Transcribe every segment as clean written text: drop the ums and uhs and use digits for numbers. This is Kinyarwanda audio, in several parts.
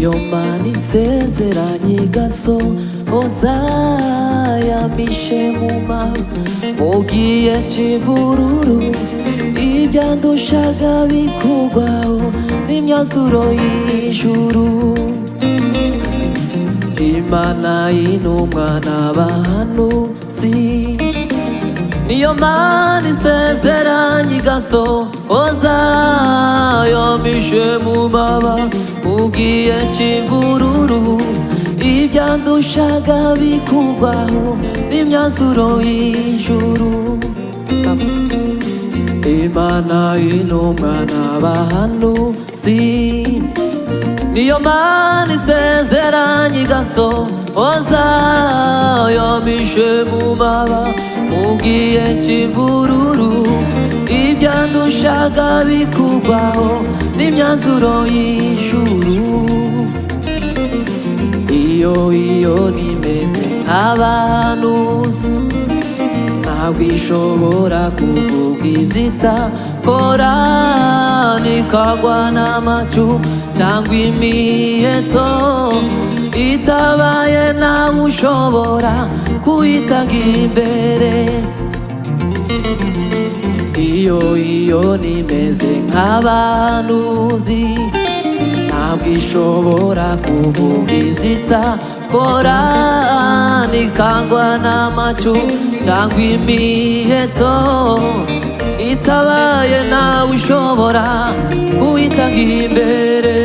iyo Mana isezeranye igasohoza yamishe mu maba mu gihe c'ivururu ivyandushaga bikugwaho n'imyanzuro y'ijuru. Imana y'intumwa n'abahanuzi niyo Mana isezeranye igasohoza yamishe mu maba mu gihe c'ivururu ivyandushaga bikugwaho n'imyanzuro y'ijuru. Imana y'intumwa n'abahanuzi niyo Mana isezeranye igasohoza yamishe mu maba mu gihe c'ivururu ivyandushaga bikugwaho n'imyanzuro y'ijuru. Iyo nimeze nk'abahanuzi ntabwo ishobora kuvuga ivy'itakora, nikagwa n'amacumu cyangwa imiheto itabaye nawe ushobora kuyitanga imbere. Iyo nimeze nk'abahanuzi ntabwo ishobora kuvuga ivy'itakora, nikagwa n'amacumu cyangwa imiheto itabaye nawe ushobora kuyitanga imbere.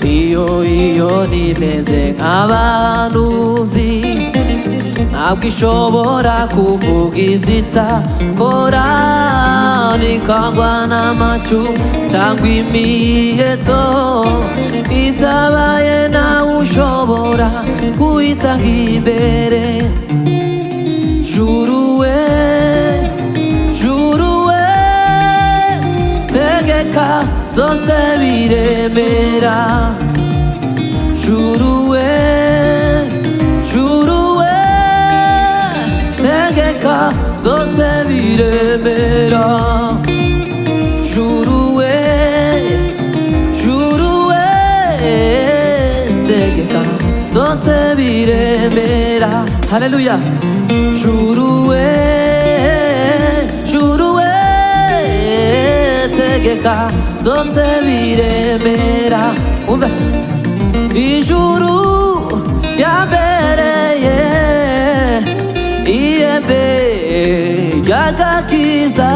Iyo nimeze nk'abahanuzi ntabwo ishobora kuvuga ivy'itakora, nikagwa n'amacumu cyangwa imiheto itabaye nawe ushobora kuyitanga imbere. Juru we tegeka zose biremera. Juru we tegeka zose biremera. Juru we tegeka zose biremera. Haleluya. Juru we tegeka zose biremera. Umve ijuru ryambereye ihembe ry'agakiza,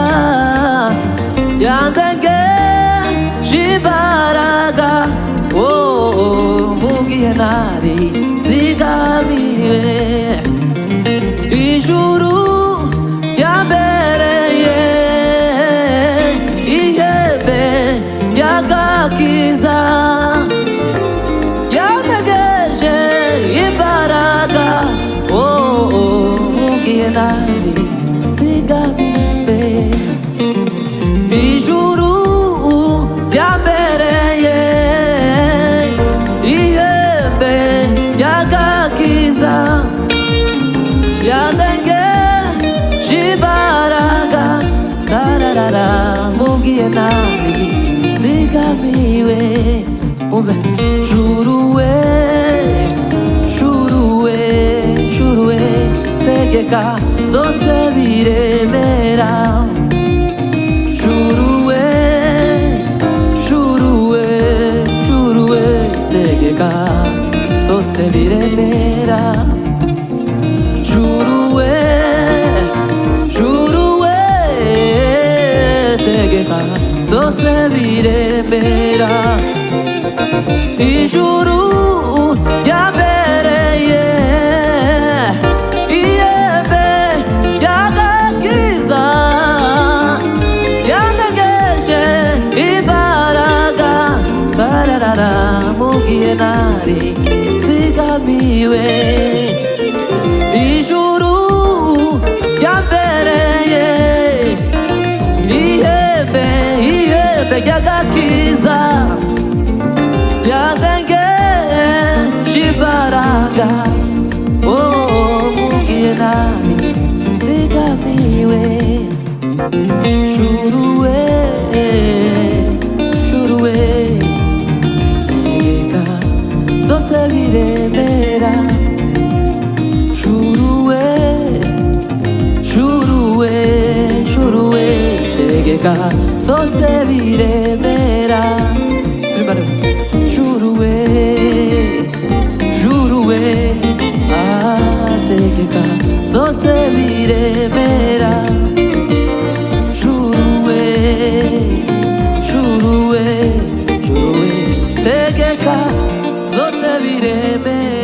yandengeje imbaraga mu gihe nari nzigamiwe. Ijuru ryambereye ihembe ry'agakiza, yandengeje imbaraga mu gihe nari nzigamiwe. Ijuru ryambereye ihembe ry'agakiza, yandengeje imbaraga zararara mu gihe nari nzigamiwe. Umve juru we tegeka zose biremera. Juru we tegeka zose biremera. Juru we tegeka zose biremera. Ijuru ryambereye ihembe ry'agakiza, yandengeje imbaraga zararara mu gihe nari nzigamiwe. Ijuru ryambereye ihembe ry'agakiza, yandengeje imbaraga mu gihe nari nzigamiwe. Juru we tegeka byose biremera. Juruwe, juruwe, tegeka byose biremera. Juruwe, juruwe, juruwe, tegeka byose biremera.